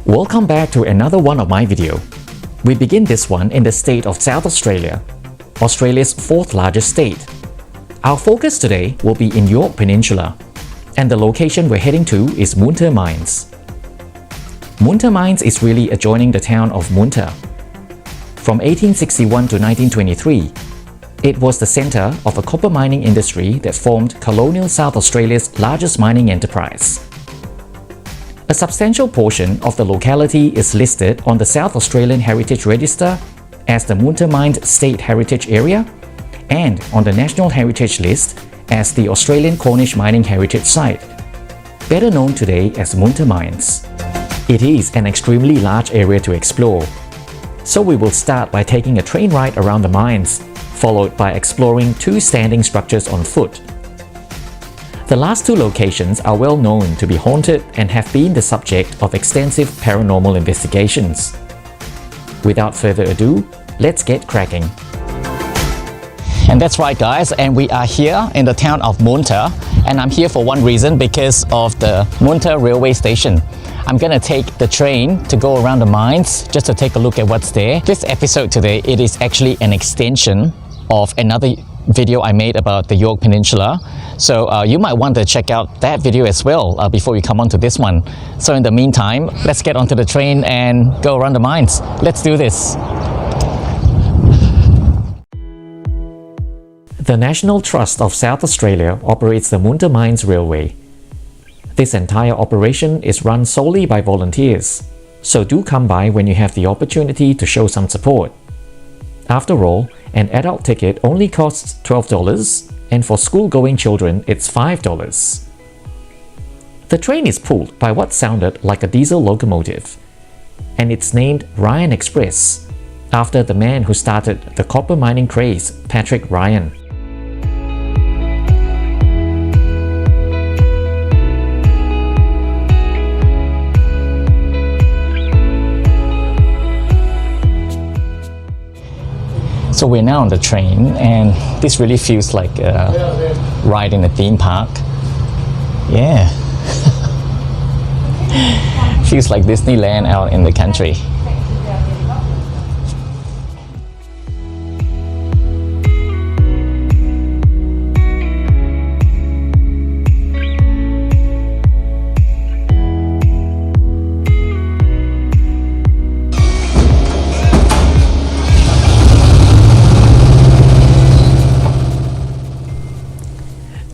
Welcome back to another one of my video. We begin this one in the state of South Australia, Australia's fourth largest state. Our focus today will be in Yorke Peninsula, and the location we're heading to is Moonta Mines. Moonta Mines is really adjoining the town of Moonta. From 1861 to 1923, it was the centre of a copper mining industry that formed colonial South Australia's largest mining enterprise. A substantial portion of the locality is listed on the South Australian Heritage Register as the Moonta Mines State Heritage Area and on the National Heritage List as the Australian Cornish Mining Heritage Site, better known today as Moonta Mines. It is an extremely large area to explore, so we will start by taking a train ride around the mines, followed by exploring two standing structures on foot. The last two locations are well known to be haunted and have been the subject of extensive paranormal investigations. Without further ado, let's get cracking. And that's right guys, and we are here in the town of Moonta, and I'm here for one reason, because of the Moonta railway station. I'm gonna take the train to go around the mines just to take a look at what's there. This episode today, it is actually an extension of another video I made about the Yorke Peninsula, so you might want to check out that video as well before you come on to this one. So in the meantime, let's get onto the train and go around the mines. Let's do this. The National Trust of South Australia operates the Moonta Mines Railway. This entire operation is run solely by volunteers, so do come by when you have the opportunity to show some support. After all, an adult ticket only costs $12, and for school-going children it's $5. The train is pulled by what sounded like a diesel locomotive, and it's named Ryan Express, after the man who started the copper mining craze, Patrick Ryan. So we're now on the train, and this really feels like a ride in a theme park. Yeah. Feels like Disneyland out in the country.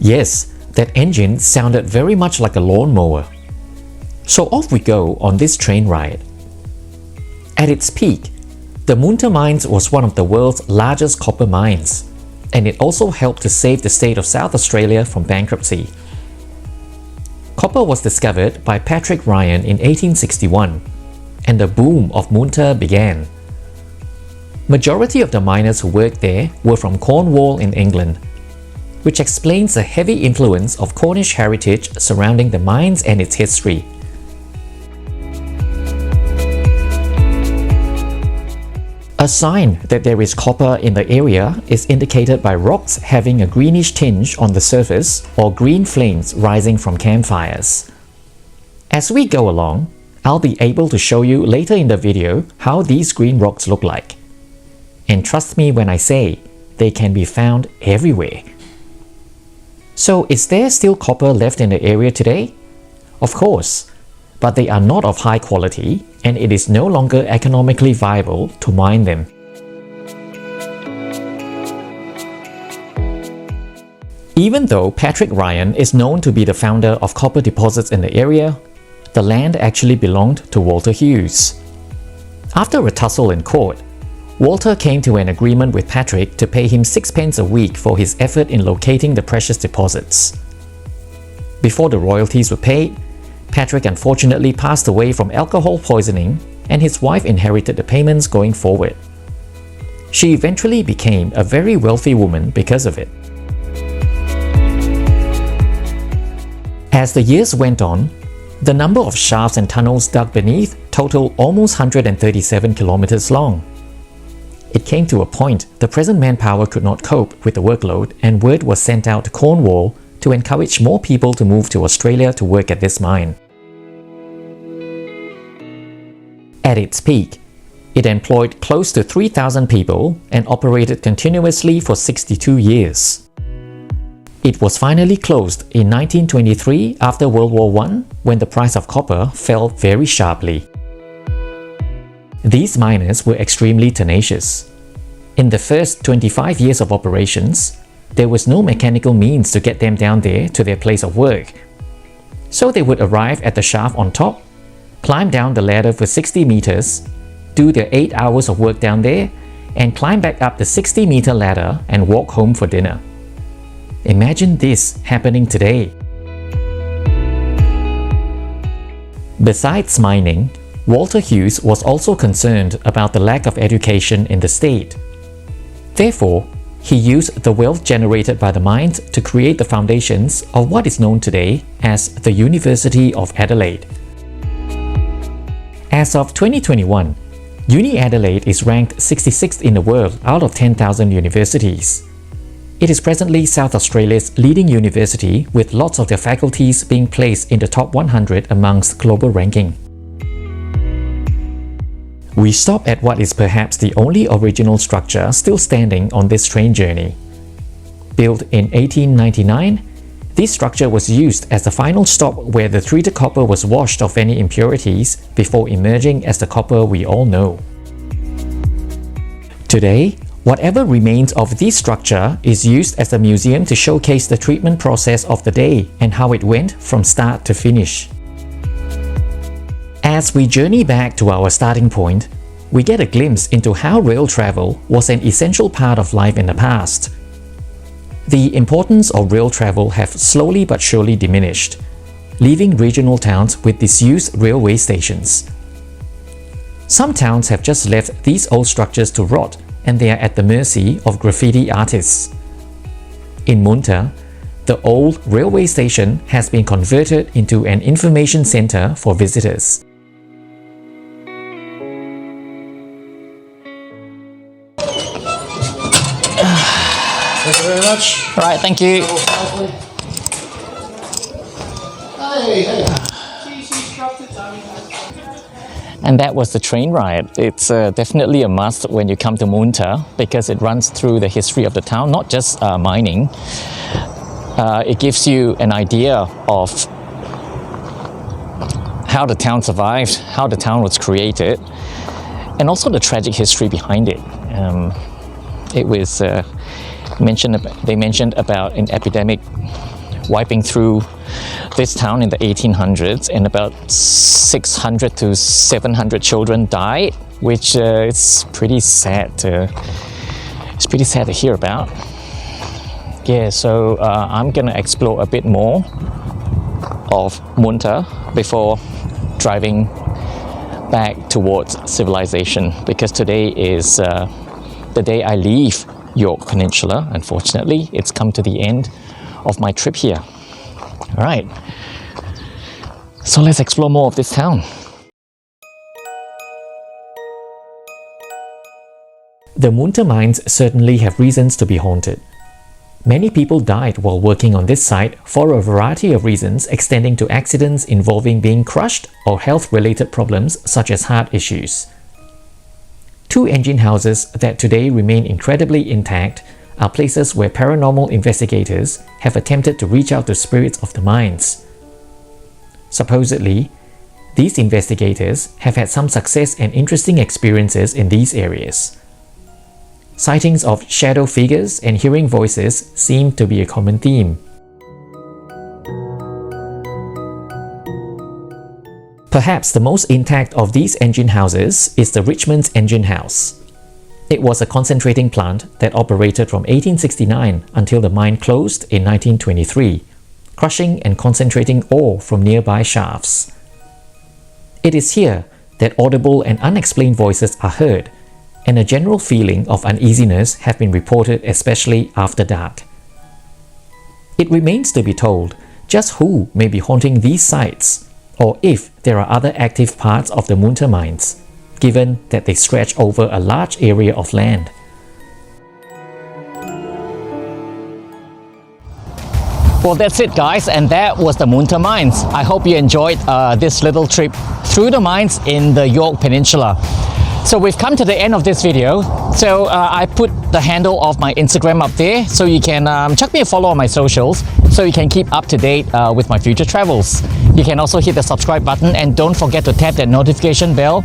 Yes, that engine sounded very much like a lawnmower. So off we go on this train ride. At its peak, the Moonta Mines was one of the world's largest copper mines, and it also helped to save the state of South Australia from bankruptcy. Copper was discovered by Patrick Ryan in 1861, and the boom of Moonta began. Majority of the miners who worked there were from Cornwall in England, which explains the heavy influence of Cornish heritage surrounding the mines and its history. A sign that there is copper in the area is indicated by rocks having a greenish tinge on the surface or green flames rising from campfires. As we go along, I'll be able to show you later in the video how these green rocks look like. And trust me when I say, they can be found everywhere. So is there still copper left in the area today? Of course, but they are not of high quality, and it is no longer economically viable to mine them. Even though Patrick Ryan is known to be the founder of copper deposits in the area, the land actually belonged to Walter Hughes. After a tussle in court, Walter came to an agreement with Patrick to pay him 6 pence a week for his effort in locating the precious deposits. Before the royalties were paid, Patrick unfortunately passed away from alcohol poisoning, and his wife inherited the payments going forward. She eventually became a very wealthy woman because of it. As the years went on, the number of shafts and tunnels dug beneath totaled almost 137 kilometers long. It came to a point the present manpower could not cope with the workload, and word was sent out to Cornwall to encourage more people to move to Australia to work at this mine. At its peak, it employed close to 3,000 people and operated continuously for 62 years. It was finally closed in 1923 after World War I, when the price of copper fell very sharply. These miners were extremely tenacious. In the first 25 years of operations, there was no mechanical means to get them down there to their place of work. So they would arrive at the shaft on top, climb down the ladder for 60 meters, do their 8 hours of work down there, and climb back up the 60-meter ladder and walk home for dinner. Imagine this happening today. Besides mining, Walter Hughes was also concerned about the lack of education in the state. Therefore, he used the wealth generated by the mines to create the foundations of what is known today as the University of Adelaide. As of 2021, Uni Adelaide is ranked 66th in the world out of 10,000 universities. It is presently South Australia's leading university, with lots of their faculties being placed in the top 100 amongst global ranking. We stop at what is perhaps the only original structure still standing on this train journey. Built in 1899, this structure was used as the final stop where the treated copper was washed of any impurities before emerging as the copper we all know. Today, whatever remains of this structure is used as a museum to showcase the treatment process of the day and how it went from start to finish. As we journey back to our starting point, we get a glimpse into how rail travel was an essential part of life in the past. The importance of rail travel have slowly but surely diminished, leaving regional towns with disused railway stations. Some towns have just left these old structures to rot, and they are at the mercy of graffiti artists. In Munter, the old railway station has been converted into an information center for visitors. Thank you very much. All right, thank you. Hey. And that was the train ride. It's definitely a must when you come to Munter because it runs through the history of the town, not just mining. It gives you an idea of how the town survived, how the town was created, and also the tragic history behind it. It was they mentioned about an epidemic wiping through this town in the 1800s, and about 600 to 700 children died, which is pretty sad to hear about. Yeah, so I'm gonna explore a bit more of Munter before driving back towards civilization, because today is the day I leave Yorke Peninsula. Unfortunately, it's come to the end of my trip here. All right, so let's explore more of this town. The Munter mines certainly have reasons to be haunted. Many people died while working on this site for a variety of reasons, extending to accidents involving being crushed or health-related problems such as heart issues. Two engine houses that today remain incredibly intact are places where paranormal investigators have attempted to reach out to spirits of the mines. Supposedly, these investigators have had some success and interesting experiences in these areas. Sightings of shadow figures and hearing voices seem to be a common theme. Perhaps the most intact of these engine houses is the Richmond's Engine House. It was a concentrating plant that operated from 1869 until the mine closed in 1923, crushing and concentrating ore from nearby shafts. It is here that audible and unexplained voices are heard, and a general feeling of uneasiness have been reported, especially after dark. It remains to be told just who may be haunting these sites, or if there are other active parts of the Munter mines, given that they stretch over a large area of land. Well, that's it, guys, and that was the Munter Mines. I hope you enjoyed this little trip through the mines in the York Peninsula. So we've come to the end of this video. So I put the handle of my Instagram up there, so you can chuck me a follow on my socials, so you can keep up to date with my future travels. You can also hit the subscribe button, and don't forget to tap that notification bell,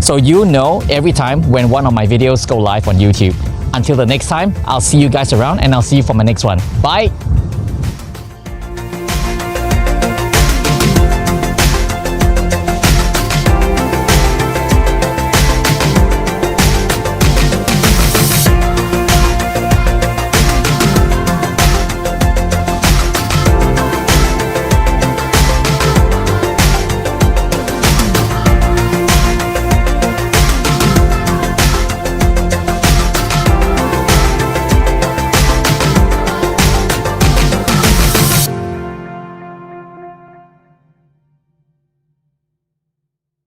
so you know every time when one of my videos go live on YouTube. Until the next time, I'll see you guys around, and I'll see you for my next one. Bye!